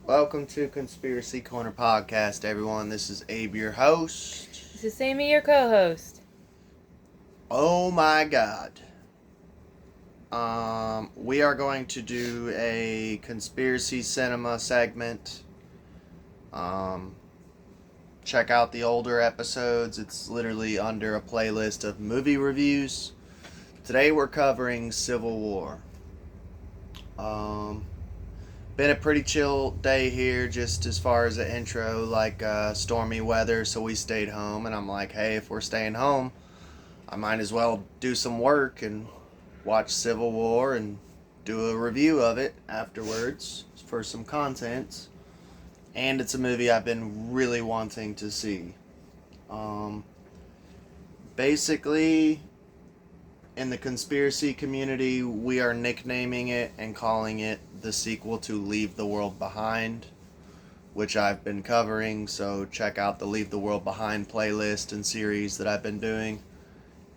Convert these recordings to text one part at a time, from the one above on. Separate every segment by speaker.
Speaker 1: Welcome to Conspiracy Corner Podcast, everyone. This is Abe, your host.
Speaker 2: This is Sammy, your co-host.
Speaker 1: Oh my God. We are going to do a conspiracy cinema segment. Check out the older episodes. It's literally under a playlist of movie reviews. Today we're covering Civil War. Been a pretty chill day here, just as far as the intro, stormy weather, so we stayed home, and I'm like, hey, if we're staying home, I might as well do some work and watch Civil War and do a review of it afterwards for some content. And it's a movie I've been really wanting to see. Basically, in the conspiracy community, we are nicknaming it and calling it the sequel to Leave the World Behind, which I've been covering, so check out the Leave the World Behind playlist and series that I've been doing.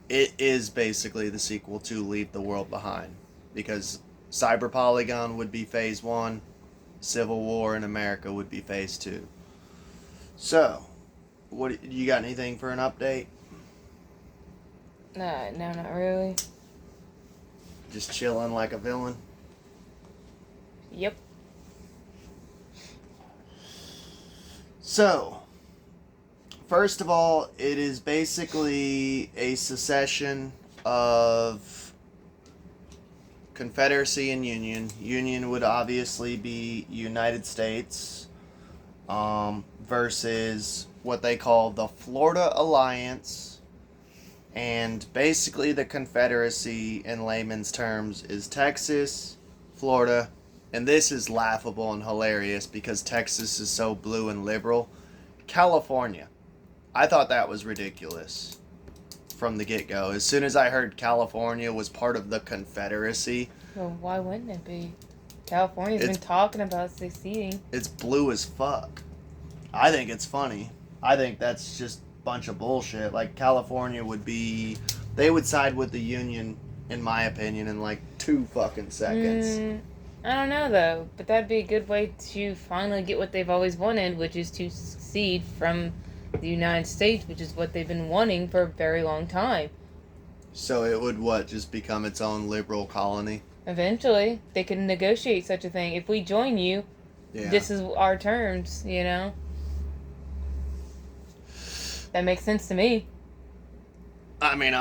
Speaker 1: It is basically the sequel to Leave the World Behind, because Cyber Polygon would be Phase 1, Civil War in America would be Phase 2. So, what you got anything for an update?
Speaker 2: No, not really.
Speaker 1: Just chilling like a villain?
Speaker 2: Yep.
Speaker 1: So, first of all, it is basically a secession of Confederacy and Union. Union would obviously be United States versus what they call the Florida Alliance. And basically the Confederacy, in layman's terms, is Texas, Florida, and this is laughable and hilarious because Texas is so blue and liberal. California. I thought that was ridiculous from the get-go. As soon as I heard California was part of the Confederacy.
Speaker 2: Well, why wouldn't it be? California's been talking about seceding.
Speaker 1: It's blue as fuck. I think it's funny. I think that's just bunch of bullshit. Like, California would be... They would side with the Union, in my opinion, in like 2 fucking seconds.
Speaker 2: I don't know, though. But that'd be a good way to finally get what they've always wanted, which is to secede from the United States, which is what they've been wanting for a very long time.
Speaker 1: So it would, just become its own liberal colony?
Speaker 2: Eventually. They could negotiate such a thing. If we join you, this is our terms, you know? That makes sense to me.
Speaker 1: I mean,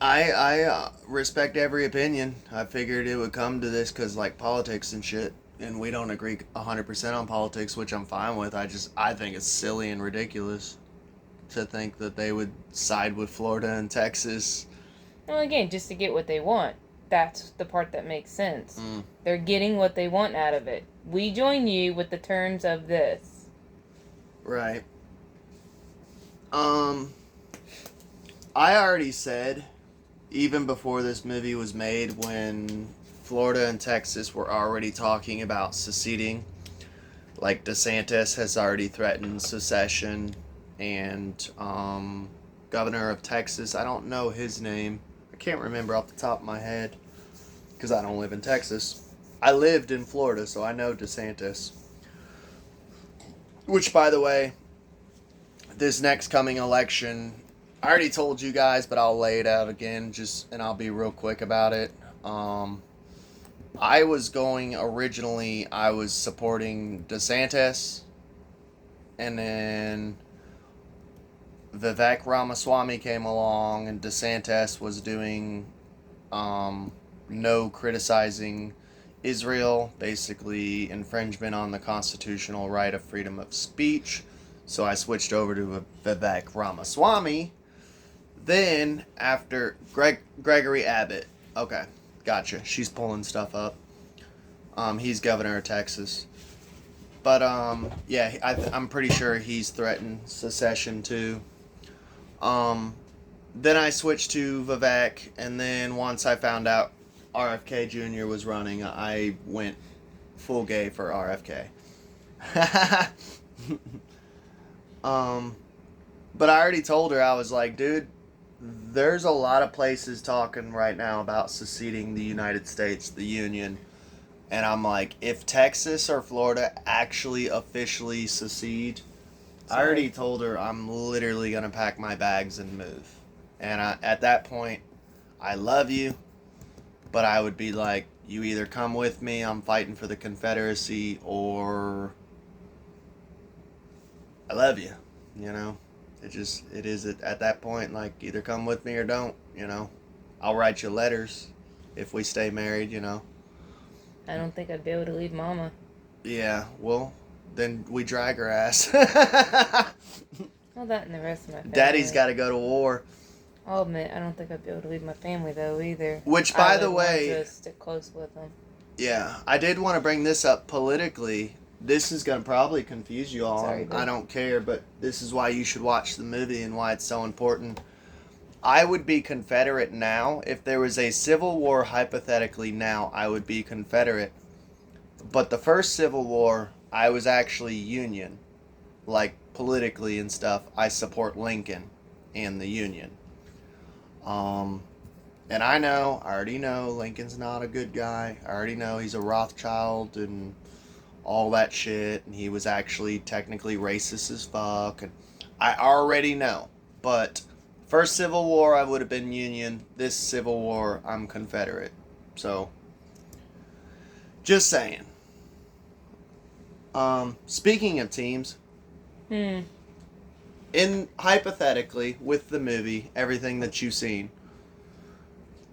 Speaker 1: I respect every opinion. I figured it would come to this because, like, politics and shit, and we don't agree 100% on politics, which I'm fine with. I think it's silly and ridiculous to think that they would side with Florida and Texas.
Speaker 2: Well, again, just to get what they want. That's the part that makes sense. They're getting what they want out of it. We join you with the terms of this.
Speaker 1: Right. I already said, even before this movie was made, when Florida and Texas were already talking about seceding, like DeSantis has already threatened secession, and governor of Texas, I don't know his name, I can't remember off the top of my head, because I don't live in Texas. I lived in Florida, so I know DeSantis. Which, by the way, this next coming election, I already told you guys, but I'll lay it out again, and I'll be real quick about it. I was supporting DeSantis, and then Vivek Ramaswamy came along, and DeSantis was doing no criticizing Israel, basically infringement on the constitutional right of freedom of speech. So I switched over to Vivek Ramaswamy. Then, after Gregory Abbott. Okay, gotcha. She's pulling stuff up. He's governor of Texas. But, I'm pretty sure he's threatened secession too. Then I switched to Vivek, and then once I found out RFK Jr. was running, I went full gay for RFK. But I already told her, I was like, dude, there's a lot of places talking right now about seceding the United States, the Union, And I'm like, if Texas or Florida actually officially secede, I already told her I'm literally going to pack my bags and move. And at that point, I love you, but I would be like, you either come with me, I'm fighting for the Confederacy, or I love you, you know? It is at that point, like, either come with me or don't, you know? I'll write you letters if we stay married, you know?
Speaker 2: I don't think I'd be able to leave Mama.
Speaker 1: Yeah, well, then we drag her ass.
Speaker 2: Well, that and the rest of my family.
Speaker 1: Daddy's got to go to war.
Speaker 2: I'll admit, I don't think I'd be able to leave my family, though, either.
Speaker 1: Which, by the way...
Speaker 2: I would want to stick close with them.
Speaker 1: Yeah, I did want to bring this up politically. This is going to probably confuse you all.
Speaker 2: Sorry,
Speaker 1: I don't care, but this is why you should watch the movie and why it's so important. I would be Confederate now. If there was a civil war, hypothetically now, I would be Confederate. But the first Civil War, I was actually Union. Like, politically and stuff, I support Lincoln and the Union. And I already know, Lincoln's not a good guy. I already know he's a Rothschild and all that shit. And he was actually technically racist as fuck. And I already know. But first Civil War, I would have been Union. This Civil War, I'm Confederate. So, just saying. Speaking of teams, in hypothetically, with the movie, everything that you've seen,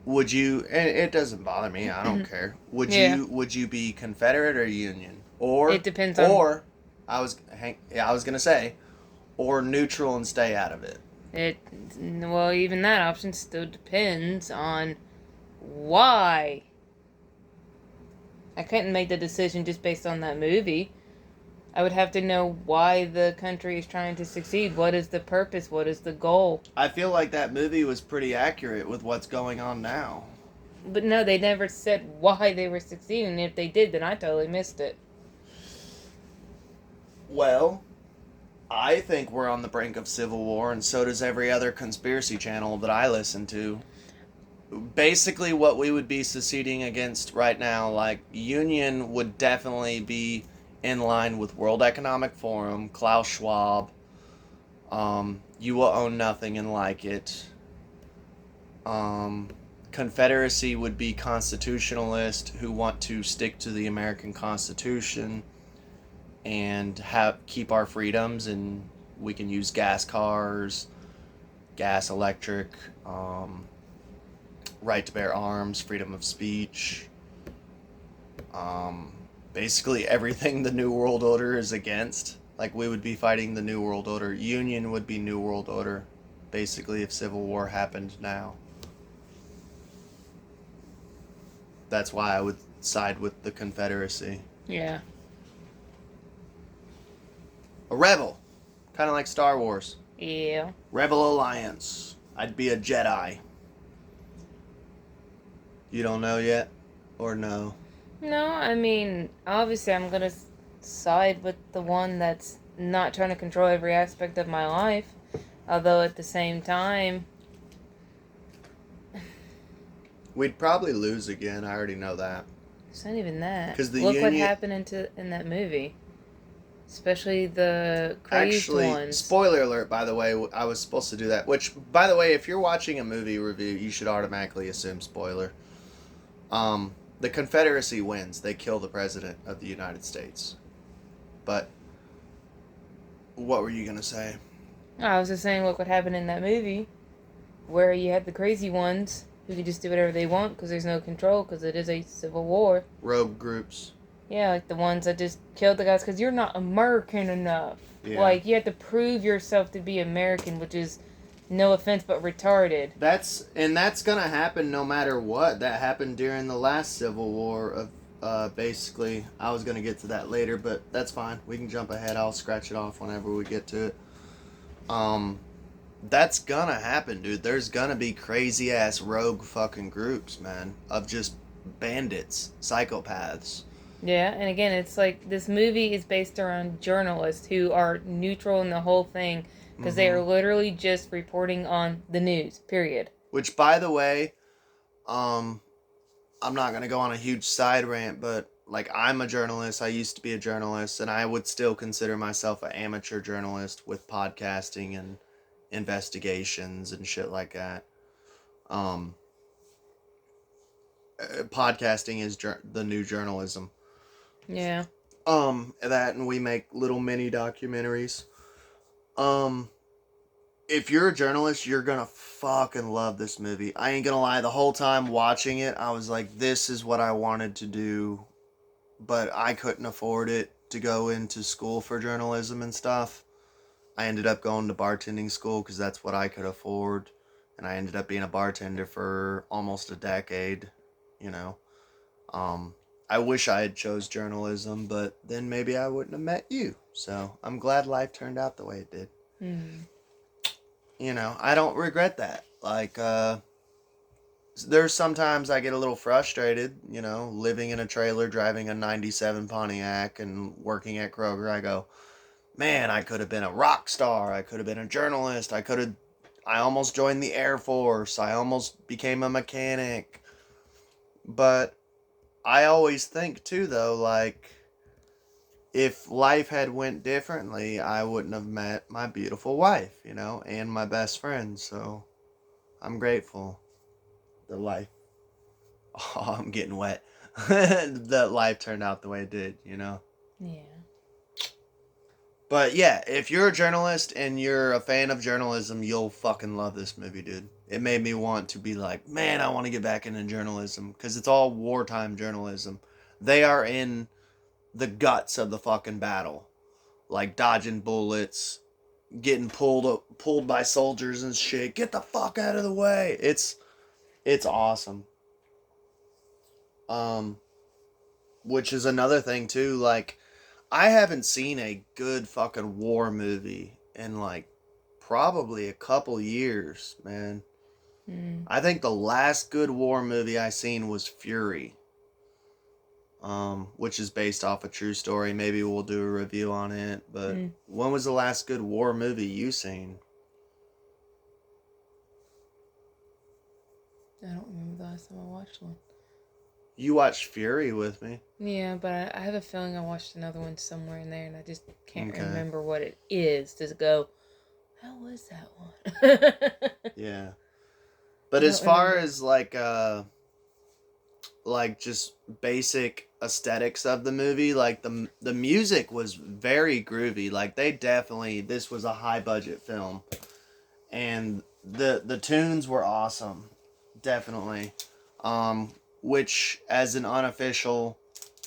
Speaker 1: would you, and it doesn't bother me, I don't care. Would you be Confederate or Union? Or
Speaker 2: it depends on,
Speaker 1: or I was gonna say, or neutral and stay out of it.
Speaker 2: Well, even that option still depends on why. I couldn't make the decision just based on that movie. I would have to know why the country is trying to succeed. What is the purpose? What is the goal?
Speaker 1: I feel like that movie was pretty accurate with what's going on now.
Speaker 2: But no, they never said why they were succeeding. If they did, then I totally missed it.
Speaker 1: Well, I think we're on the brink of civil war, and so does every other conspiracy channel that I listen to. Basically, what we would be seceding against right now, like, Union would definitely be in line with World Economic Forum, Klaus Schwab. You will own nothing and like it. Confederacy would be constitutionalists who want to stick to the American Constitution and keep our freedoms, and we can use gas cars, gas, electric, right to bear arms, freedom of speech. Basically everything the New World Order is against. Like, we would be fighting the New World Order. Union would be New World Order, basically, if Civil War happened now. That's why I would side with the Confederacy.
Speaker 2: Yeah.
Speaker 1: A rebel. Kind of like Star Wars.
Speaker 2: Yeah.
Speaker 1: Rebel Alliance. I'd be a Jedi. You don't know yet? Or no?
Speaker 2: No, I mean, obviously I'm going to side with the one that's not trying to control every aspect of my life. Although at the same time...
Speaker 1: We'd probably lose again. I already know that.
Speaker 2: It's not even that.
Speaker 1: 'Cause the
Speaker 2: Look what
Speaker 1: Union...
Speaker 2: happened in that movie. Especially the crazed ones.
Speaker 1: Spoiler alert, by the way, I was supposed to do that. Which, by the way, if you're watching a movie review, you should automatically assume spoiler. The Confederacy wins. They kill the President of the United States. But, what were you going to say?
Speaker 2: I was just saying, look what happened in that movie. Where you had the crazy ones who can just do whatever they want because there's no control because it is a civil war.
Speaker 1: Rogue groups.
Speaker 2: Yeah, like the ones that just killed the guys because you're not American enough.
Speaker 1: Yeah.
Speaker 2: Like, you have to prove yourself to be American, which is, no offense, but retarded.
Speaker 1: That's gonna happen no matter what. That happened during the last Civil War of, basically, I was gonna get to that later, but that's fine. We can jump ahead. I'll scratch it off whenever we get to it. That's gonna happen, dude. There's gonna be crazy ass rogue fucking groups, man, of just bandits, psychopaths.
Speaker 2: Yeah, and again, it's like, this movie is based around journalists who are neutral in the whole thing, because they are literally just reporting on the news, period.
Speaker 1: Which, by the way, I'm not going to go on a huge side rant, but like, I'm a journalist. I used to be a journalist, and I would still consider myself an amateur journalist with podcasting and investigations and shit like that. Um, Podcasting is the new journalism.
Speaker 2: Yeah.
Speaker 1: That, and we make little mini documentaries. Um, if you're a journalist, you're gonna fucking love this movie. I ain't gonna lie, the whole time watching it, I was like, this is what I wanted to do, but I couldn't afford it to go into school for journalism and stuff. I ended up going to bartending school because that's what I could afford, and I ended up being a bartender for almost a decade, you know. Um, I wish I had chose journalism, but then maybe I wouldn't have met you. So I'm glad life turned out the way it did.
Speaker 2: Mm.
Speaker 1: You know, I don't regret that. Like, there's sometimes I get a little frustrated, you know, living in a trailer, driving a 97 Pontiac and working at Kroger. I go, man, I could have been a rock star. I could have been a journalist. I almost joined the Air Force. I almost became a mechanic. But I always think too, though, like, if life had went differently, I wouldn't have met my beautiful wife, you know, and my best friend. So I'm grateful that life. Oh, I'm getting wet. That life turned out the way it did, you know.
Speaker 2: Yeah.
Speaker 1: But yeah, if you're a journalist and you're a fan of journalism, you'll fucking love this movie, dude. It made me want to be like, man, I want to get back into journalism because it's all wartime journalism. They are in the guts of the fucking battle, like dodging bullets, getting pulled by soldiers and shit. Get the fuck out of the way. It's awesome. Um, which is another thing too. Like, I haven't seen a good fucking war movie in like probably a couple years, man.
Speaker 2: Mm.
Speaker 1: I think the last good war movie I seen was Fury. Which is based off a true story. Maybe we'll do a review on it. But when was the last good war movie you seen?
Speaker 2: I don't remember the last time I watched one.
Speaker 1: You watched Fury with me.
Speaker 2: Yeah, but I have a feeling I watched another one somewhere in there, and I just can't
Speaker 1: Okay.
Speaker 2: remember what it is. Does it go, how was that one?
Speaker 1: Yeah. But as far as like just basic aesthetics of the movie, like the music was very groovy. Like, they definitely, this was a high budget film, and the tunes were awesome, definitely. Which, as an unofficial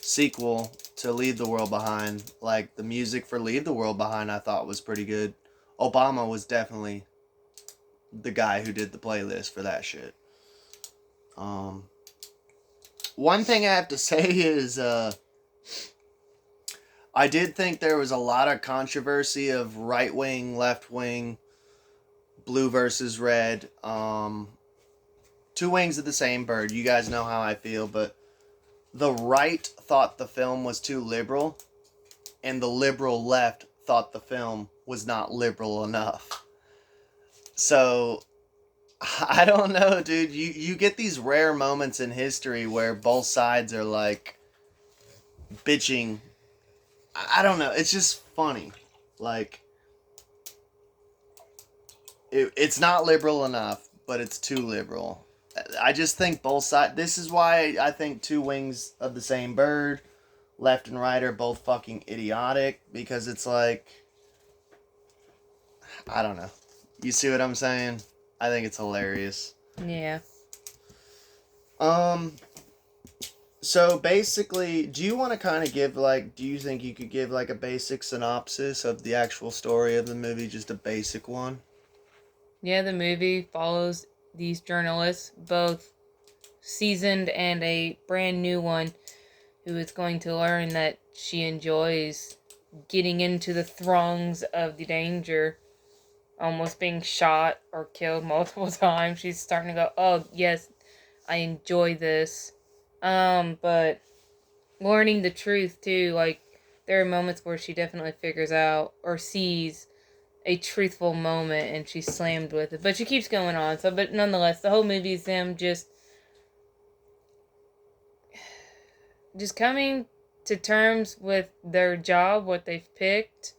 Speaker 1: sequel to Leave the World Behind, like, the music for Leave the World Behind I thought was pretty good. Obama was definitely the guy who did the playlist for that shit. One thing I have to say is, I did think there was a lot of controversy of right wing, left wing, blue versus red. Two wings of the same bird. You guys know how I feel, but the right thought the film was too liberal, and the liberal left thought the film was not liberal enough. So, I don't know, dude. You get these rare moments in history where both sides are like bitching. I don't know. It's just funny. Like, it's not liberal enough, but it's too liberal. I just think both sides. This is why I think two wings of the same bird, left and right, are both fucking idiotic, because it's like, I don't know. You see what I'm saying? I think it's hilarious.
Speaker 2: Yeah.
Speaker 1: So basically, do you want to kind of give, like, do you think you could give, like, a basic synopsis of the actual story of the movie? Just a basic one?
Speaker 2: Yeah, the movie follows these journalists, both seasoned and a brand new one, who is going to learn that she enjoys getting into the throngs of the danger, almost being shot or killed multiple times. She's starting to go, oh, yes, I enjoy this. But learning the truth, too, like, there are moments where she definitely figures out or sees a truthful moment and she's slammed with it. But she keeps going on. So, but nonetheless, the whole movie is them just coming to terms with their job, what they've picked,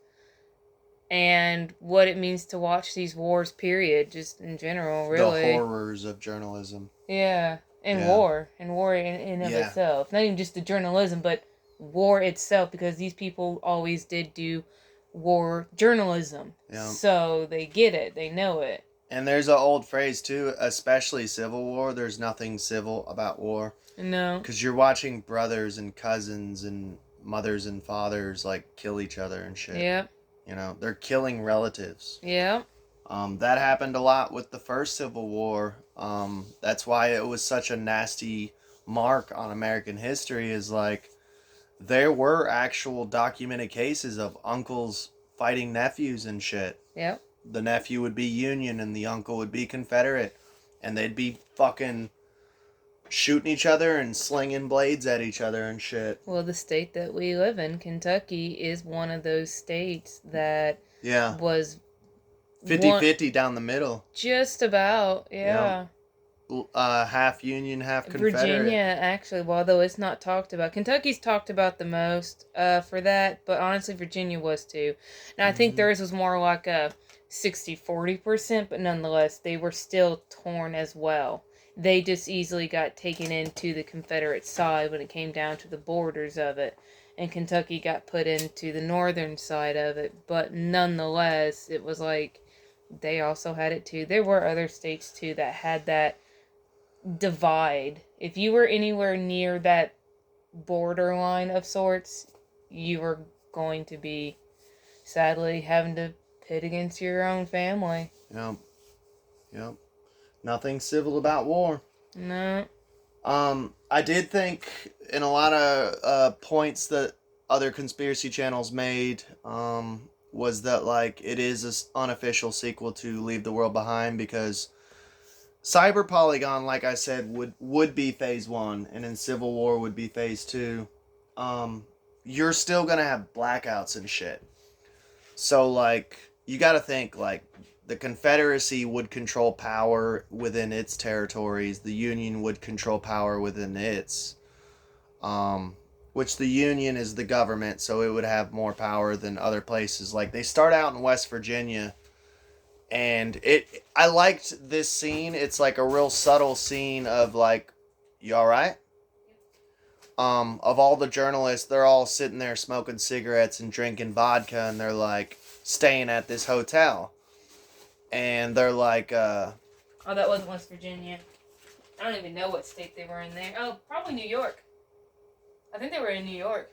Speaker 2: and what it means to watch these wars, period, just in general,
Speaker 1: The
Speaker 2: really.
Speaker 1: horrors of journalism.
Speaker 2: Yeah, and
Speaker 1: Yeah.
Speaker 2: war in of
Speaker 1: Yeah.
Speaker 2: itself. Not even just the journalism, but war itself, because these people always did do war journalism.
Speaker 1: Yeah.
Speaker 2: So they get it, they know it.
Speaker 1: And there's an old phrase too, especially Civil War. There's nothing civil about war.
Speaker 2: No.
Speaker 1: Because you're watching brothers and cousins and mothers and fathers like kill each other and shit.
Speaker 2: Yep.
Speaker 1: You know, they're killing relatives.
Speaker 2: Yep.
Speaker 1: That happened a lot with the first Civil War. That's why it was such a nasty mark on American history. Is like there were actual documented cases of uncles fighting nephews and shit.
Speaker 2: Yep.
Speaker 1: The nephew would be Union and the uncle would be Confederate, and they'd be fucking shooting each other and slinging blades at each other and shit.
Speaker 2: Well, the state that we live in, Kentucky, is one of those states that was
Speaker 1: 50-50 down the middle.
Speaker 2: Just about, yeah.
Speaker 1: Half Union, half Confederate.
Speaker 2: Virginia, actually, although it's not talked about. Kentucky's talked about the most for that, but honestly, Virginia was too. Now, I think theirs was more like a 60-40%, but nonetheless, they were still torn as well. They just easily got taken into the Confederate side when it came down to the borders of it, and Kentucky got put into the northern side of it, but nonetheless, it was like they also had it too. There were other states too that had that divide. If you were anywhere near that borderline of sorts, you were going to be sadly having to pit against your own family.
Speaker 1: Yep. Nothing civil about war.
Speaker 2: No.
Speaker 1: I did think in a lot of points that other conspiracy channels made was that like it is an unofficial sequel to Leave the World Behind, because Cyber Polygon, like I said, would be phase 1, and in Civil War would be phase 2. You're still gonna have blackouts and shit. So like you gotta think like the Confederacy would control power within its territories. The Union would control power within its. Which the Union is the government, so it would have more power than other places. Like they start out in West Virginia, and I liked this scene. It's like a real subtle scene of like, you alright? Of all the journalists, they're all sitting there smoking cigarettes and drinking vodka, and they're like staying at this hotel. And they're like,
Speaker 2: Oh, that wasn't West Virginia. I don't even know what state they were in there. Oh, probably New York. I think they were in New York.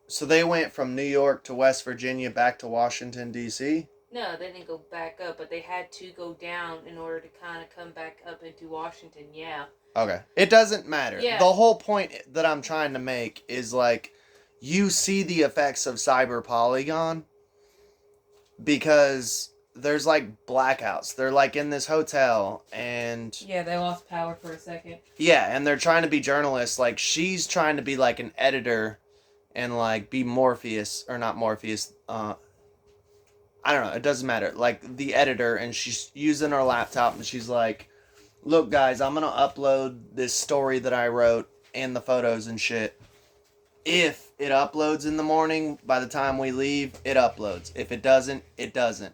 Speaker 1: So they went from New York to West Virginia back to Washington, D.C.?
Speaker 2: No, they didn't go back up, but they had to go down in order to kind of come back up into Washington, yeah.
Speaker 1: Okay. It doesn't matter.
Speaker 2: Yeah.
Speaker 1: The whole point that I'm trying to make is like, you see the effects of Cyber Polygon because there's like blackouts. They're like in this hotel and...
Speaker 2: Yeah, they lost power for a second.
Speaker 1: Yeah, and they're trying to be journalists. Like, she's trying to be like an editor and like be Morpheus, or not Morpheus, I don't know, it doesn't matter. Like the editor, and she's using her laptop and she's like, look guys, I'm gonna upload this story that I wrote and the photos and shit. If it uploads in the morning, by the time we leave, it uploads. If it doesn't, it doesn't.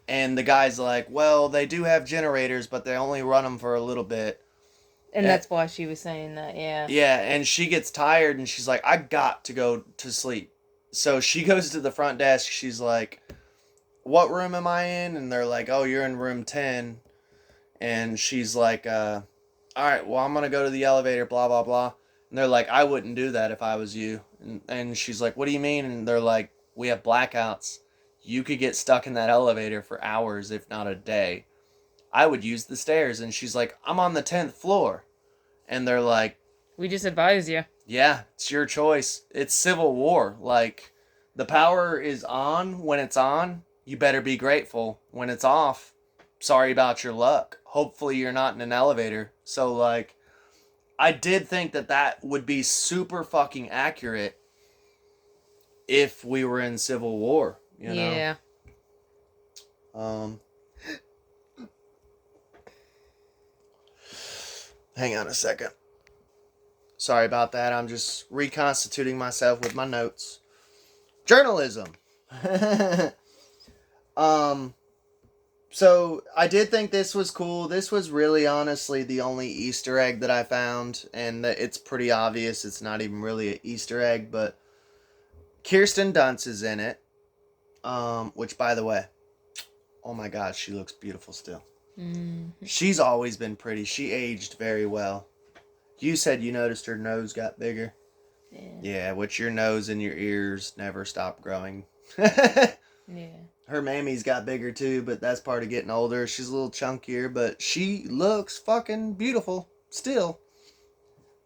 Speaker 1: And the guy's like, well, they do have generators, but they only run them for a little bit.
Speaker 2: And that's why she was saying that, yeah.
Speaker 1: Yeah, and she gets tired and she's like, I got to go to sleep. So she goes to the front desk. She's like, what room am I in? And they're like, oh, you're in room 10. And she's like, all right, well, I'm going to go to the elevator, blah, blah, blah. And they're like, I wouldn't do that if I was you. And she's like, what do you mean? And they're like, we have blackouts. You could get stuck in that elevator for hours, if not a day. I would use the stairs. And she's like, I'm on the 10th floor. And they're like,
Speaker 2: we just advise you.
Speaker 1: Yeah, it's your choice. It's Civil War. Like, the power is on when it's on. You better be grateful. When it's off, sorry about your luck. Hopefully you're not in an elevator. So, like, I did think that would be super fucking accurate if we were in Civil War, you know?
Speaker 2: Yeah.
Speaker 1: Hang on a second. Sorry about that. I'm just reconstituting myself with my notes. Journalism. um, so I did think this was cool. This was really honestly the only Easter egg that I found, and it's pretty obvious it's not even really an Easter egg, but Kirsten Dunst is in it. Which by the way, oh my god, she looks beautiful still. She's always been pretty. She aged very well. You said you noticed her nose got bigger. Yeah, which your nose and your ears never stop growing.
Speaker 2: Yeah.
Speaker 1: Her mammy's got bigger too, but that's part of getting older. She's a little chunkier, but she looks fucking beautiful still.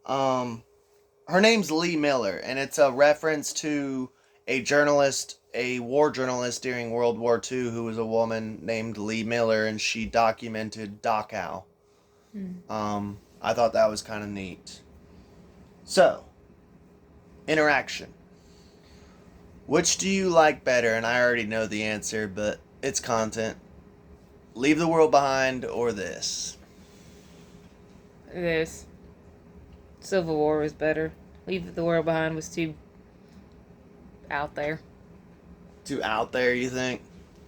Speaker 1: Her name's Lee Miller, and it's a reference to a journalist, a war journalist during World War II, who was a woman named Lee Miller, and she documented Dachau. I thought that was kind of neat. So, interaction. Which do you like better? And I already know the answer, but it's content. Leave the World Behind or this?
Speaker 2: This. Civil War was better. Leave the World Behind was too out there.
Speaker 1: Too out there, you think?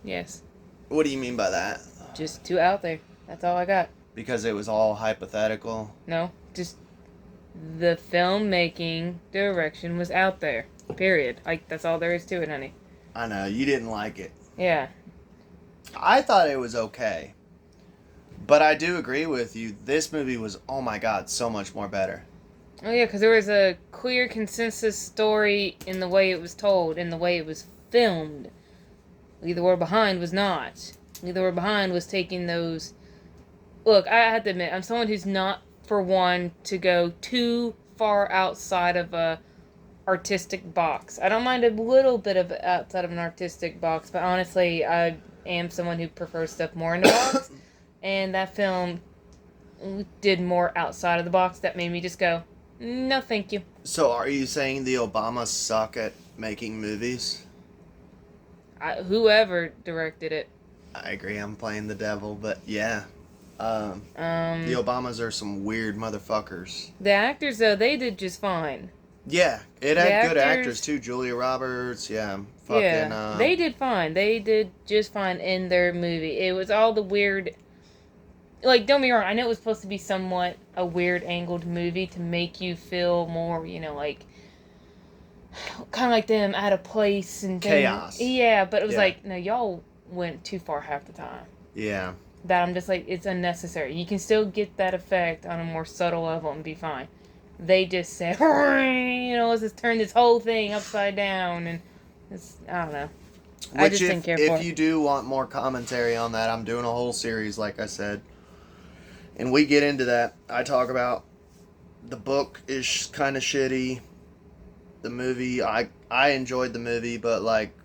Speaker 2: Yes.
Speaker 1: What do you mean by that?
Speaker 2: Just too out there. That's all I got.
Speaker 1: Because it was all hypothetical?
Speaker 2: No, just the filmmaking direction was out there. Period. Like, that's all there is to it, honey.
Speaker 1: I know, you didn't like it.
Speaker 2: Yeah.
Speaker 1: I thought it was okay. But I do agree with you. This movie was, oh my god, so much more better.
Speaker 2: Oh, yeah, because there was a clear consensus story in the way it was told, in the way it was filmed. Leave the World Behind was not. Leave the World Behind was taking those... Look, I have to admit, I'm someone who's not, for one, to go too far outside of a artistic box. I don't mind a little bit of outside of an artistic box, but honestly, I am someone who prefers stuff more in the box. And that film did more outside of the box that made me just go, no thank you.
Speaker 1: So are you saying the Obamas suck at making movies?
Speaker 2: Whoever directed it.
Speaker 1: I agree, I'm playing the devil, but yeah. The Obamas are some weird motherfuckers.
Speaker 2: The actors, though, they did just fine.
Speaker 1: Yeah, it had good actors too. Julia Roberts, yeah.
Speaker 2: They did fine. They did just fine in their movie. It was all the weird... Like, don't be wrong, I know it was supposed to be somewhat a weird angled movie to make you feel more, like... Kind of like them out of place and things.
Speaker 1: Chaos.
Speaker 2: Yeah, but it was like, no, y'all went too far half the time.
Speaker 1: Yeah.
Speaker 2: That I'm just like, it's unnecessary. You can still get that effect on a more subtle level and be fine. They just said, let's just turn this whole thing upside down, and it's, I don't know. I just didn't care for it.
Speaker 1: If you do want more commentary on that, I'm doing a whole series, like I said. And we get into that. I talk about the book is kind of shitty. The movie, I enjoyed the movie, but, like,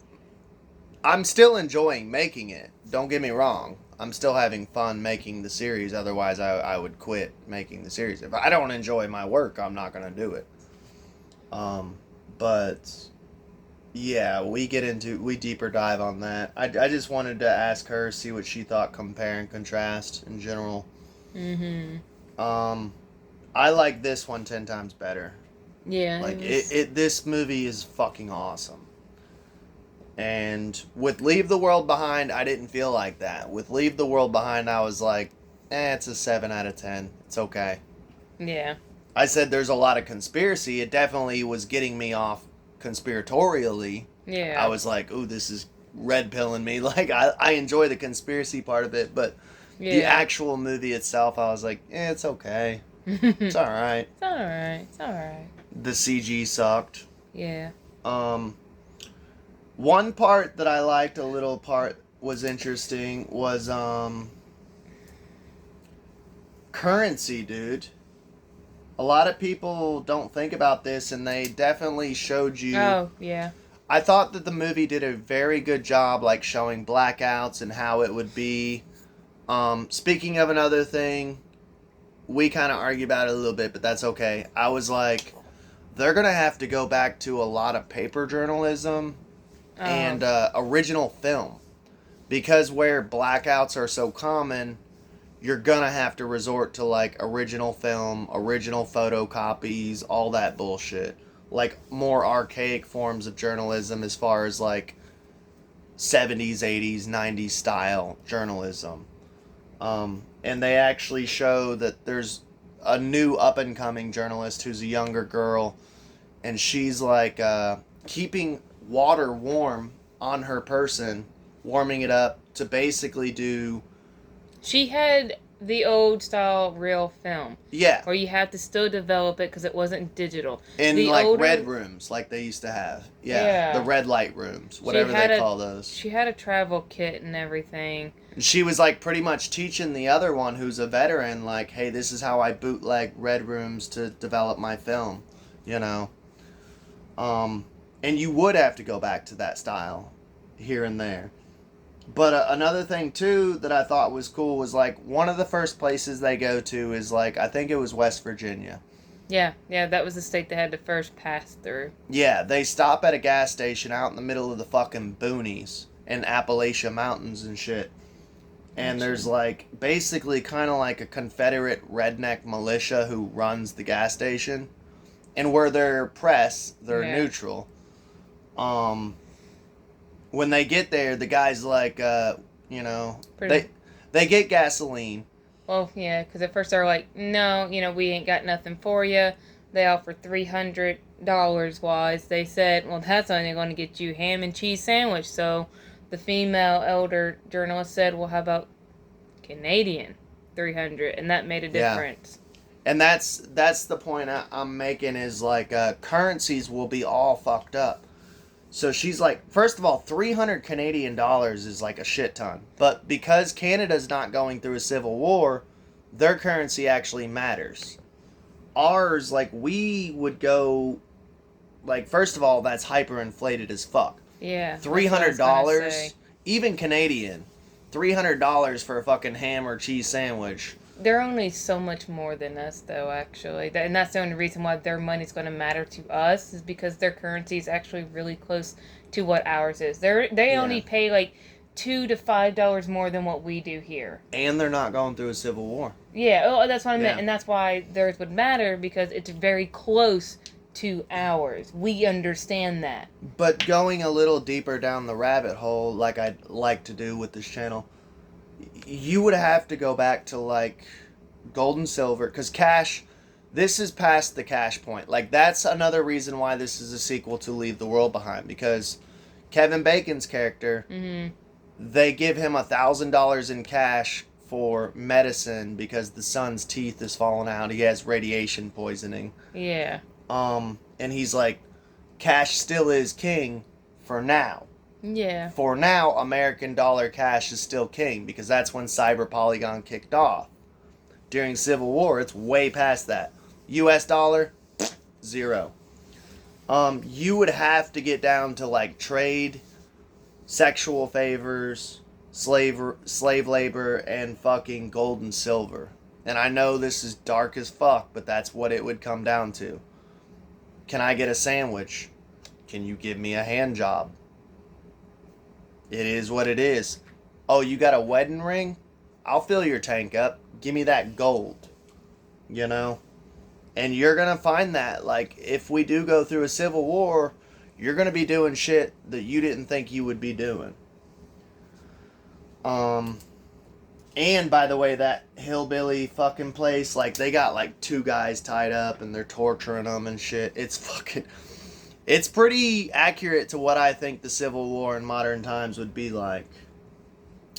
Speaker 1: I'm still enjoying making it. Don't get me wrong. I'm still having fun making the series. Otherwise, I would quit making the series. If I don't enjoy my work, I'm not going to do it. But, yeah, we deeper dive on that. I just wanted to ask her, see what she thought, compare and contrast in general. I like this one 10 times better.
Speaker 2: Yeah.
Speaker 1: Like, this movie is fucking awesome. And with Leave the World Behind, I didn't feel like that. With Leave the World Behind, I was like, it's a 7 out of 10. It's okay.
Speaker 2: Yeah.
Speaker 1: I said there's a lot of conspiracy. It definitely was getting me off conspiratorially.
Speaker 2: Yeah.
Speaker 1: I was like, ooh, this is red pilling me. Like, I enjoy the conspiracy part of it, but the actual movie itself, I was like, it's okay. It's alright.
Speaker 2: It's alright. It's alright.
Speaker 1: The CG sucked.
Speaker 2: Yeah.
Speaker 1: One part that I liked, a little part was interesting, was currency, dude. A lot of people don't think about this, and they definitely showed you.
Speaker 2: Oh, yeah.
Speaker 1: I thought that the movie did a very good job, like, showing blackouts and how it would be. Speaking of another thing, we kind of argue about it a little bit, but that's okay. I was like, they're going to have to go back to a lot of paper journalism and original film. Because where blackouts are so common, you're gonna have to resort to like original film, original photocopies, all that bullshit. Like more archaic forms of journalism as far as like 70s, 80s, 90s style journalism. And they actually show that there's a new up and coming journalist who's a younger girl, and she's like keeping water warm on her person, warming it up to basically do.
Speaker 2: She had the old style real film.
Speaker 1: Yeah.
Speaker 2: Where you had to still develop it because it wasn't digital.
Speaker 1: In
Speaker 2: the
Speaker 1: like
Speaker 2: older,
Speaker 1: red rooms, like they used to have. Yeah.
Speaker 2: Yeah.
Speaker 1: The red light rooms, whatever they call those.
Speaker 2: She had a travel kit and everything.
Speaker 1: And she was like pretty much teaching the other one who's a veteran, like, hey, this is how I bootleg red rooms to develop my film, you know. And you would have to go back to that style here and there. But another thing too that I thought was cool was like one of the first places they go to is like, I think it was West Virginia.
Speaker 2: Yeah, that was the state they had to first pass through.
Speaker 1: Yeah, they stop at a gas station out in the middle of the fucking boonies in Appalachia Mountains and shit. And there's like basically kind of like a Confederate redneck militia who runs the gas station. And where they're press, they're neutral. When they get there, the guy's like, you know, they get gasoline.
Speaker 2: Well, yeah, because at first they're like, no, you know, we ain't got nothing for you. They offered $300 wise. They said, well, that's only going to get you ham and cheese sandwich. So the female elder journalist said, well, how about Canadian $300? And that made a difference.
Speaker 1: And that's the point I'm making is like currencies will be all fucked up. So she's like, first of all, 300 Canadian dollars is like a shit ton. But because Canada's not going through a civil war, their currency actually matters. Ours, like, we would go, like, first of all, that's hyperinflated as fuck.
Speaker 2: Yeah.
Speaker 1: $300, even Canadian, $300 for a fucking ham or cheese sandwich.
Speaker 2: They're only so much more than us, though, actually. And that's the only reason why their money's going to matter to us, is because their currency is actually really close to what ours is. They only pay, like, $2 to $5 more than what we do here.
Speaker 1: And they're not going through a civil war.
Speaker 2: Yeah, that's what I meant. And that's why theirs would matter, because it's very close to ours. We understand that.
Speaker 1: But going a little deeper down the rabbit hole, like I'd like to do with this channel, you would have to go back to like gold and silver, because cash, this is past the cash point. Like, that's another reason why this is a sequel to Leave the World Behind, because Kevin Bacon's character, they give him $1,000 in cash for medicine because the son's teeth is falling out. He has radiation poisoning.
Speaker 2: Yeah.
Speaker 1: And he's like, cash still is king for now.
Speaker 2: Yeah.
Speaker 1: For now, American dollar cash is still king, because that's when Cyber Polygon kicked off. During Civil War, it's way past that. US dollar, zero. You would have to get down to like trade, sexual favors, slave labor, and fucking gold and silver. And I know this is dark as fuck, but that's what it would come down to. Can I get a sandwich? Can you give me a hand job? It is what it is. Oh, you got a wedding ring? I'll fill your tank up. Give me that gold. You know? And you're going to find that, like, if we do go through a civil war, you're going to be doing shit that you didn't think you would be doing. And, by the way, that hillbilly fucking place, like, they got, like, 2 guys tied up and they're torturing them and shit. It's pretty accurate to what I think the Civil War in modern times would be like.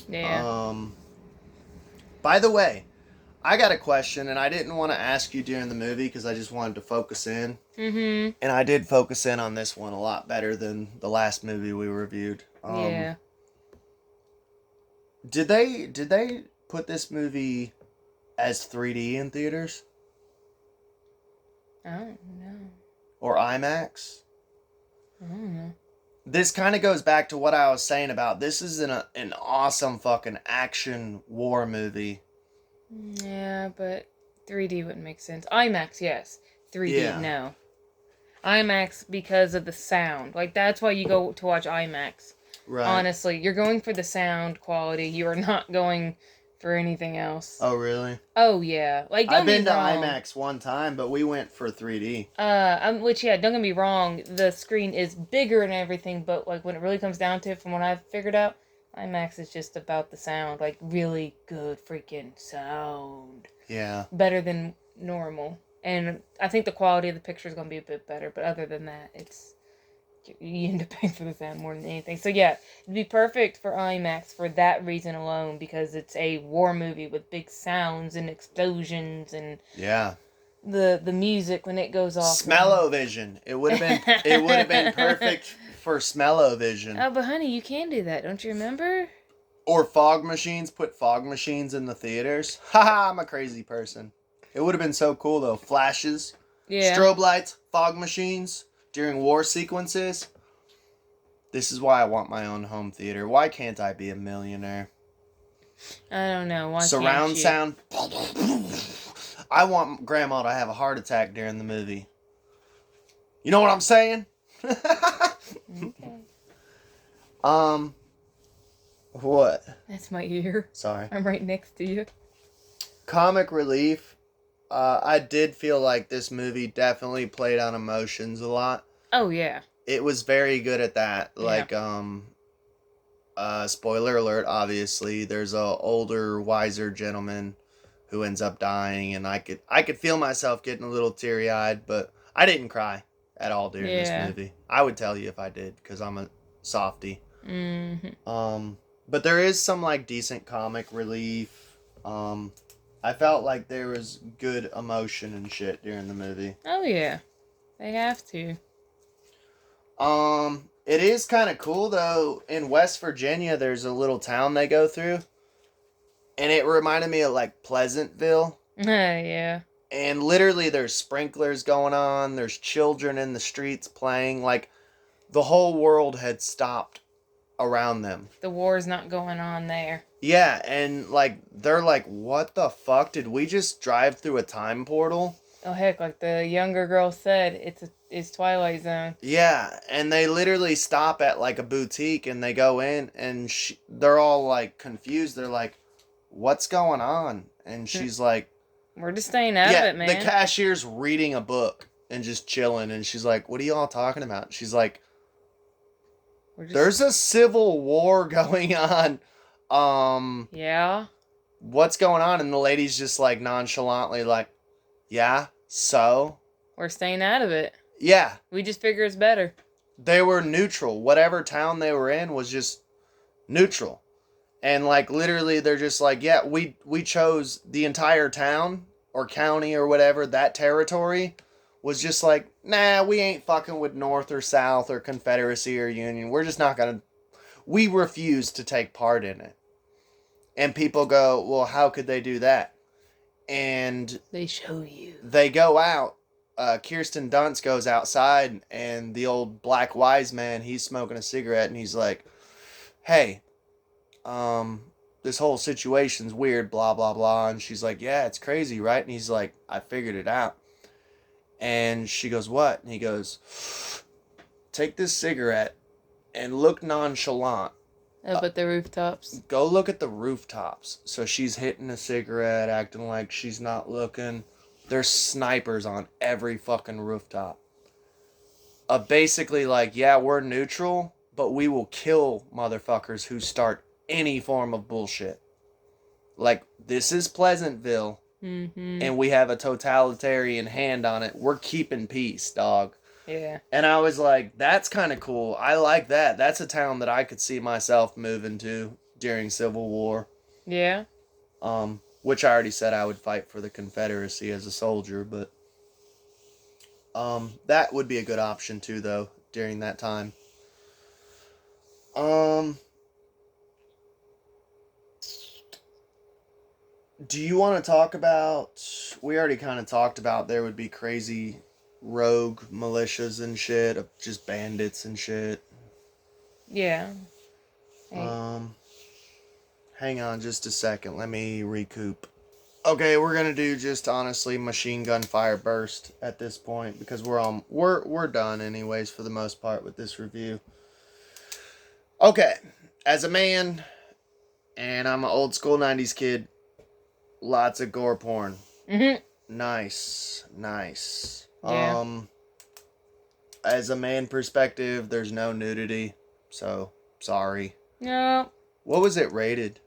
Speaker 2: Yeah.
Speaker 1: By the way, I got a question, and I didn't want to ask you during the movie because I just wanted to focus in.
Speaker 2: Mm-hmm.
Speaker 1: And I did focus in on this one a lot better than the last movie we reviewed.
Speaker 2: Yeah.
Speaker 1: Did they put this movie as 3D in theaters?
Speaker 2: I don't know.
Speaker 1: Or IMAX?
Speaker 2: I don't know.
Speaker 1: This kind of goes back to what I was saying about this is an awesome fucking action war movie.
Speaker 2: Yeah, but 3D wouldn't make sense. IMAX, yes. 3D, no. IMAX because of the sound. Like, that's why you go to watch IMAX.
Speaker 1: Right.
Speaker 2: Honestly, you're going for the sound quality. You are not going for anything else.
Speaker 1: Oh, really?
Speaker 2: Oh yeah, like don't
Speaker 1: I've been
Speaker 2: be
Speaker 1: to
Speaker 2: wrong.
Speaker 1: IMAX one time, but we went for 3D.
Speaker 2: Which yeah, don't get me wrong, the screen is bigger and everything, but like when it really comes down to it, from what I've figured out, IMAX is just about the sound, like really good freaking sound.
Speaker 1: Yeah.
Speaker 2: Better than normal, and I think the quality of the picture is gonna be a bit better. But other than that, it's you end up paying for the sound more than anything. So yeah, it'd be perfect for IMAX for that reason alone, because it's a war movie with big sounds and explosions and
Speaker 1: Yeah.
Speaker 2: the music when it goes off.
Speaker 1: Smell-o-vision. It would have been perfect for smell-o-vision.
Speaker 2: Oh, but honey, you can do that, don't you remember?
Speaker 1: Or fog machines. Put fog machines in the theaters. Haha, I'm a crazy person. It would have been so cool though. Flashes,
Speaker 2: Yeah.
Speaker 1: strobe lights, fog machines during war sequences. This is why I want my own home theater. Why can't I be a millionaire?
Speaker 2: I don't know. Why
Speaker 1: Surround
Speaker 2: can't you?
Speaker 1: sound. I want grandma to have a heart attack during the movie. You know what I'm saying?
Speaker 2: Okay.
Speaker 1: What?
Speaker 2: That's my ear.
Speaker 1: Sorry.
Speaker 2: I'm right next to you.
Speaker 1: Comic relief. I did feel like this movie definitely played on emotions a lot.
Speaker 2: Oh yeah.
Speaker 1: It was very good at that.
Speaker 2: Yeah.
Speaker 1: Like, spoiler alert, obviously, there's a older, wiser gentleman who ends up dying, and I could feel myself getting a little teary-eyed, but I didn't cry at all during this movie. I would tell you if I did, because I'm a softie.
Speaker 2: Mm-hmm.
Speaker 1: But there is some, like, decent comic relief. I felt like there was good emotion and shit during the movie.
Speaker 2: Oh yeah. They have to.
Speaker 1: It is kind of cool though. In West Virginia, there's a little town they go through, and it reminded me of like Pleasantville.
Speaker 2: Yeah.
Speaker 1: And literally, there's sprinklers going on. There's children in the streets playing. Like the whole world had stopped around them.
Speaker 2: The war's not going on there.
Speaker 1: Yeah, and like they're like, "What the fuck? Did we just drive through a time portal?"
Speaker 2: Oh heck, like the younger girl said, it's Twilight Zone.
Speaker 1: Yeah, and they literally stop at like a boutique and they go in and they're all like confused. They're like, "What's going on?" And she's like,
Speaker 2: "We're just staying out of it, man."
Speaker 1: The cashier's reading a book and just chilling, and she's like, "What are you all talking about?" She's like, "There's a civil war going on.
Speaker 2: Yeah.
Speaker 1: What's going on?" And the lady's just like nonchalantly like, "Yeah, so
Speaker 2: we're staying out of it."
Speaker 1: Yeah.
Speaker 2: We just figure it's better.
Speaker 1: They were neutral. Whatever town they were in was just neutral. And like literally they're just like, "Yeah, we chose the entire town or county or whatever, that territory was just like, nah, we ain't fucking with North or South or Confederacy or Union. We're just not gonna, we refuse to take part in it." And people go, "Well, how could they do that?" And
Speaker 2: they show you.
Speaker 1: They go out. Kirsten Dunst goes outside, and the old black wise man, he's smoking a cigarette, and he's like, "Hey, this whole situation's weird, blah, blah, blah." And she's like, "Yeah, it's crazy, right?" And he's like, "I figured it out." And she goes, "What?" And he goes, "Take this cigarette and look nonchalant.
Speaker 2: Up at the rooftops.
Speaker 1: Go look at the rooftops." So she's hitting a cigarette, acting like she's not looking. There's snipers on every fucking rooftop. Basically like, yeah, we're neutral, but we will kill motherfuckers who start any form of bullshit. Like, this is Pleasantville, and we have a totalitarian hand on it. We're keeping peace, dog.
Speaker 2: Yeah.
Speaker 1: And I was like, that's kind of cool. I like that. That's a town that I could see myself moving to during Civil War.
Speaker 2: Yeah.
Speaker 1: Which I already said I would fight for the Confederacy as a soldier, but that would be a good option too, though, during that time. Do you want to talk about, we already kind of talked about there would be crazy rogue militias and shit, of just bandits and shit.
Speaker 2: Yeah.
Speaker 1: Hang on just a second. Let me recoup. Okay, we're gonna do just honestly machine gun fire burst at this point because we're done anyways for the most part with this review. Okay, as a man, and I'm an old school 90s kid, Lots of gore porn.
Speaker 2: Mm-hmm.
Speaker 1: Nice. Nice.
Speaker 2: Yeah.
Speaker 1: As a man perspective, there's no nudity. So, sorry.
Speaker 2: No.
Speaker 1: What was it rated?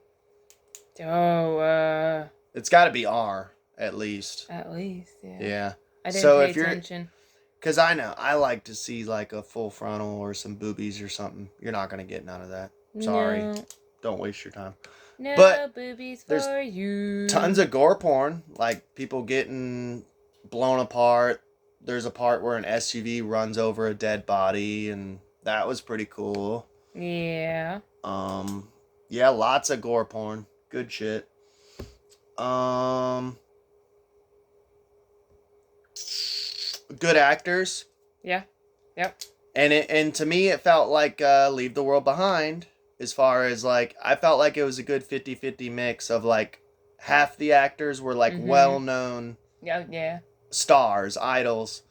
Speaker 2: Oh,
Speaker 1: It's got to be R, at least.
Speaker 2: at least, yeah.
Speaker 1: Yeah.
Speaker 2: I didn't
Speaker 1: So
Speaker 2: pay
Speaker 1: if you're...
Speaker 2: attention.
Speaker 1: Because I know, I like to see like a full frontal or some boobies or something. You're not going to get none of that. Sorry.
Speaker 2: No.
Speaker 1: Don't waste your time.
Speaker 2: No
Speaker 1: But
Speaker 2: boobies
Speaker 1: there's
Speaker 2: for you.
Speaker 1: Tons of gore porn, like people getting blown apart. There's a part where an SUV runs over a dead body, and that was pretty cool.
Speaker 2: Yeah.
Speaker 1: Yeah, lots of gore porn. Good shit. Good actors.
Speaker 2: Yeah. Yep.
Speaker 1: And to me it felt like Leave the World Behind, as far as like I felt like it was a good 50-50 mix of like half the actors were like well-known
Speaker 2: Yeah.
Speaker 1: stars, idols,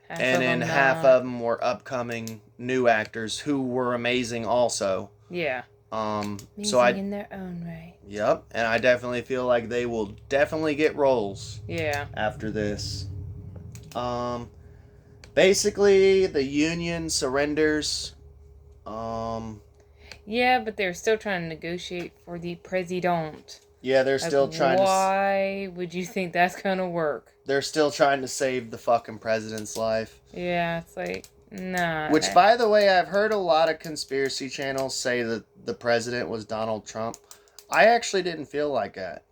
Speaker 2: Half
Speaker 1: and
Speaker 2: of
Speaker 1: then
Speaker 2: them
Speaker 1: half
Speaker 2: not.
Speaker 1: of them were upcoming new actors who were amazing also.
Speaker 2: Yeah.
Speaker 1: So I
Speaker 2: in their own right.
Speaker 1: Yep, and I definitely feel like they will definitely get roles.
Speaker 2: Yeah.
Speaker 1: After this. Basically the Union surrenders.
Speaker 2: Yeah, but they're still trying to negotiate for the president.
Speaker 1: Yeah, they're still trying
Speaker 2: Why would you think that's gonna work?
Speaker 1: They're still trying to save the fucking president's life.
Speaker 2: Yeah, it's like, nah.
Speaker 1: Which, by the way, I've heard a lot of conspiracy channels say that the president was Donald Trump. I actually didn't feel like that.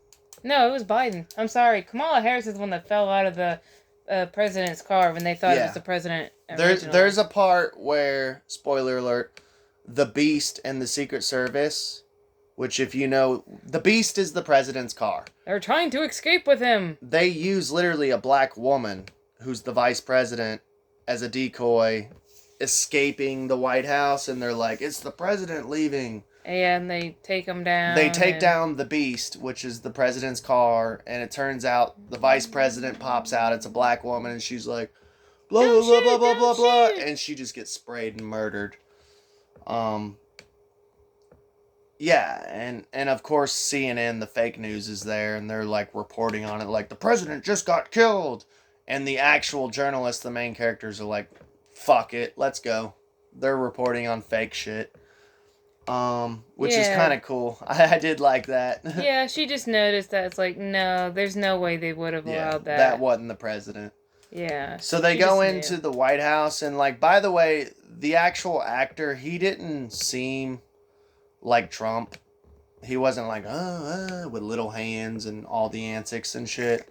Speaker 2: No, it was Biden. I'm sorry. Kamala Harris is the one that fell out of the president's car when they thought it was the president.
Speaker 1: There's a part where, spoiler alert, the Beast and the Secret Service, which if you know, the Beast is the president's car.
Speaker 2: They're trying to escape with him.
Speaker 1: They use literally a black woman, who's the vice president, as a decoy, escaping the White House, and they're like, it's the president leaving.
Speaker 2: And they take him down.
Speaker 1: They take down the Beast, which is the president's car, and it turns out the vice president pops out. It's a black woman, and she's like, blah, blah, blah, blah, blah, blah, blah, and she just gets sprayed and murdered. Yeah, and of course CNN, the fake news, is there, and they're like reporting on it, like, the president just got killed, and the actual journalists, the main characters, are like, fuck it, let's go. They're reporting on fake shit. Which is kind of cool. I did like that.
Speaker 2: Yeah, she just noticed that it's like, no, there's no way they would have allowed that.
Speaker 1: That wasn't the president.
Speaker 2: Yeah.
Speaker 1: So they go into the White House, and like, by the way, the actual actor, he didn't seem like Trump. He wasn't like, with little hands and all the antics and shit.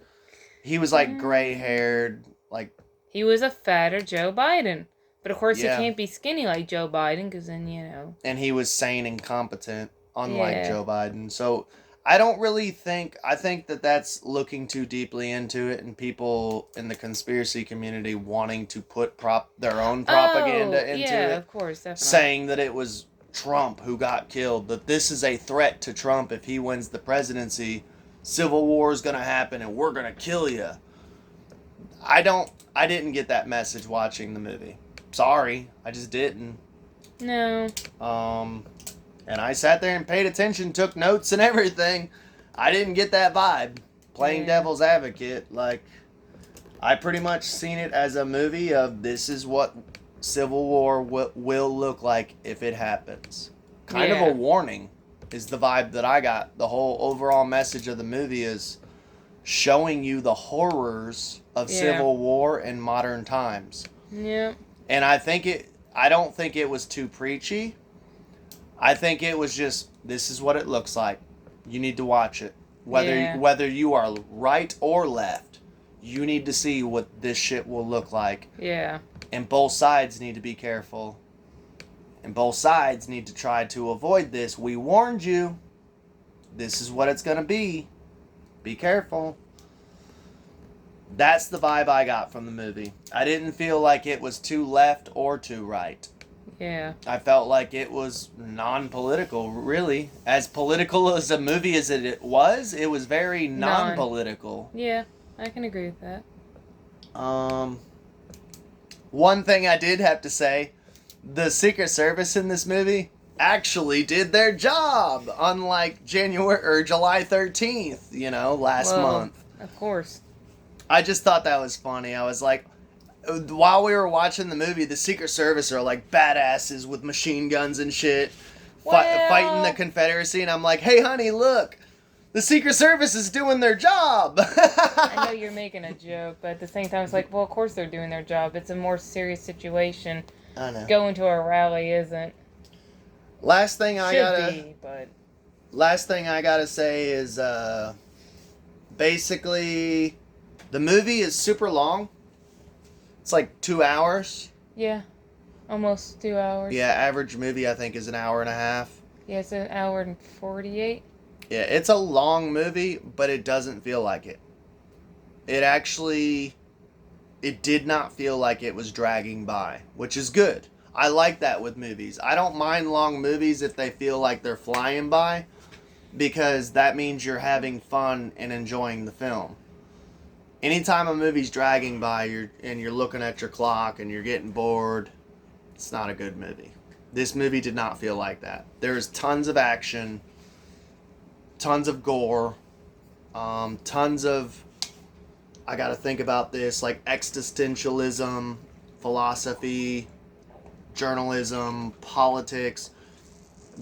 Speaker 1: He was like gray-haired, like...
Speaker 2: He was a fatter Joe Biden. But of course he can't be skinny like Joe Biden, because then, you know...
Speaker 1: And he was sane and competent, unlike Joe Biden. So, I don't really think... I think that that's looking too deeply into it, and people in the conspiracy community wanting to put their own propaganda into it.
Speaker 2: Yeah, of course, definitely.
Speaker 1: Saying that it was Trump who got killed, that this is a threat to Trump if he wins the presidency. Civil war is going to happen, and we're going to kill you. I didn't get that message watching the movie. Sorry, I just didn't.
Speaker 2: No.
Speaker 1: And I sat there and paid attention, took notes and everything. I didn't get that vibe. Playing devil's advocate, like, I pretty much seen it as a movie of this is what Civil War will look like if it happens. Kind of a warning is the vibe that I got. The whole overall message of the movie is showing you the horrors of Civil War in modern times.
Speaker 2: Yeah.
Speaker 1: And I don't think it was too preachy. I think it was just, this is what it looks like. You need to watch it. Whether you are right or left, you need to see what this shit will look like.
Speaker 2: Yeah.
Speaker 1: And both sides need to be careful. And both sides need to try to avoid this. We warned you. This is what it's going to be. Be careful. That's the vibe I got from the movie. I didn't feel like it was too left or too right.
Speaker 2: Yeah.
Speaker 1: I felt like it was non-political, really. As political as a movie as it was very non-political.
Speaker 2: Yeah, I can agree with that.
Speaker 1: One thing I did have to say, the Secret Service in this movie, actually did their job, unlike January or July 13th, last month.
Speaker 2: Of course.
Speaker 1: I just thought that was funny. I was like, while we were watching the movie, the Secret Service are like badasses with machine guns and shit, fighting the Confederacy, and I'm like, hey, honey, look, the Secret Service is doing their job.
Speaker 2: I know you're making a joke, but at the same time, it's like, well, of course they're doing their job. It's a more serious situation.
Speaker 1: I know.
Speaker 2: Going to a rally isn't.
Speaker 1: Last thing I gotta say is, basically, the movie is super long. It's like 2 hours.
Speaker 2: Yeah, almost 2 hours.
Speaker 1: Yeah, average movie I think is an hour and a half.
Speaker 2: Yeah, it's an hour and 48.
Speaker 1: Yeah, it's a long movie, but it doesn't feel like it. It did not feel like it was dragging by, which is good. I like that with movies. I don't mind long movies if they feel like they're flying by, because that means you're having fun and enjoying the film. Anytime a movie's dragging by, you're looking at your clock and you're getting bored, it's not a good movie. This movie did not feel like that. There's tons of action, tons of gore, tons of, I gotta think about this, like existentialism, philosophy, journalism, politics.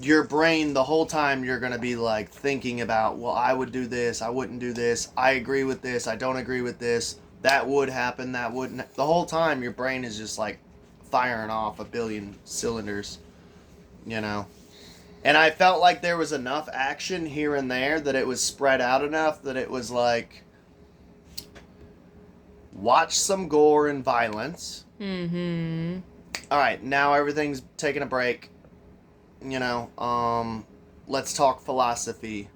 Speaker 1: Your brain, the whole time, you're going to be like thinking about, well, I would do this, I wouldn't do this, I agree with this, I don't agree with this, that would happen, that wouldn't. The whole time, your brain is just like firing off a billion cylinders, And I felt like there was enough action here and there that it was spread out enough that it was like, watch some gore and violence.
Speaker 2: Mm-hmm.
Speaker 1: All right, now everything's taking a break. Let's talk philosophy.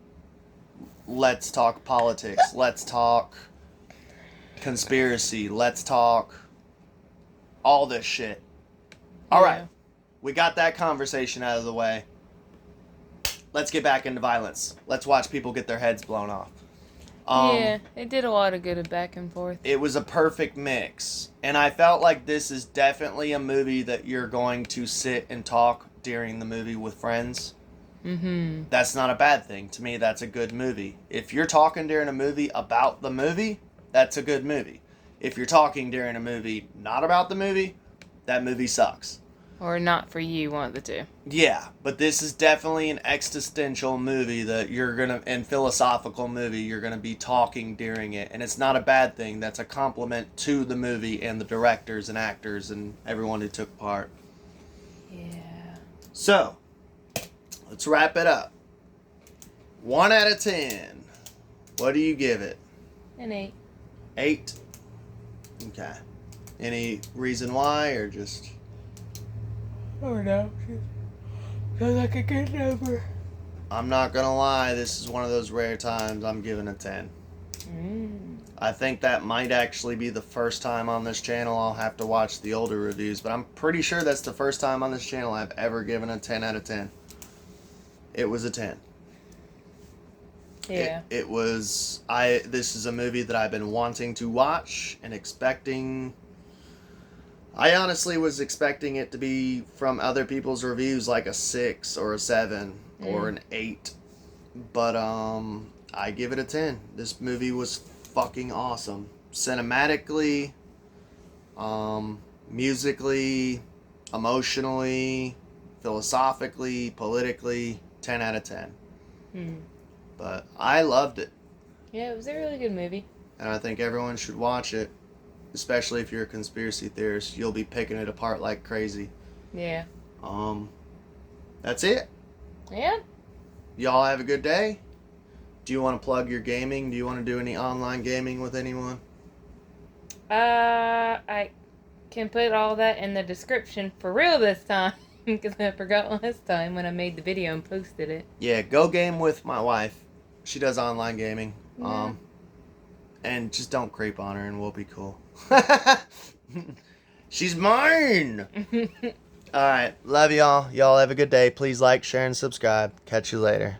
Speaker 1: Let's talk politics. Let's talk conspiracy. Let's talk all this shit. All right, we got that conversation out of the way. Let's get back into violence. Let's watch people get their heads blown off.
Speaker 2: Yeah, it did a lot of good back and forth.
Speaker 1: It was a perfect mix. And I felt like this is definitely a movie that you're going to sit and talk during the movie with friends.
Speaker 2: Mm-hmm.
Speaker 1: That's not a bad thing. To me, that's a good movie. If you're talking during a movie about the movie, that's a good movie. If you're talking during a movie not about the movie, that movie sucks.
Speaker 2: Or not for you, one of the two.
Speaker 1: Yeah, but this is definitely an existential movie that and philosophical movie, you're gonna be talking during it. And it's not a bad thing. That's a compliment to the movie and the directors and actors and everyone who took part.
Speaker 2: Yeah.
Speaker 1: So, let's wrap it up. 1 out of 10. What do you give it?
Speaker 2: An 8.
Speaker 1: 8? Okay. Any reason why, or just...
Speaker 2: Or no. Sounds like a good number.
Speaker 1: I'm not gonna lie, this is one of those rare times I'm giving a 10. I think that might actually be the first time on this channel. I'll have to watch the older reviews, but I'm pretty sure that's the first time on this channel I've ever given a 10 out of 10. It was a 10.
Speaker 2: Yeah.
Speaker 1: It was... This is a movie that I've been wanting to watch and expecting... I honestly was expecting it to be, from other people's reviews, like a 6 or a 7 or an 8. But, I give it a 10. This movie was fucking awesome. Cinematically, musically, emotionally, philosophically, politically, 10 out of 10. But I loved it.
Speaker 2: Yeah, it was a really good movie.
Speaker 1: And I think everyone should watch it. Especially if you're a conspiracy theorist, you'll be picking it apart like crazy.
Speaker 2: Yeah.
Speaker 1: That's it.
Speaker 2: Yeah.
Speaker 1: Y'all have a good day. Do you want to plug your gaming? Do you want to do any online gaming with anyone?
Speaker 2: I can put all that in the description for real this time. Because I forgot last time when I made the video and posted it.
Speaker 1: Yeah, go game with my wife. She does online gaming.
Speaker 2: Yeah.
Speaker 1: And just don't creep on her and we'll be cool. She's mine! Alright, love y'all. Y'all have a good day. Please like, share, and subscribe. Catch you later.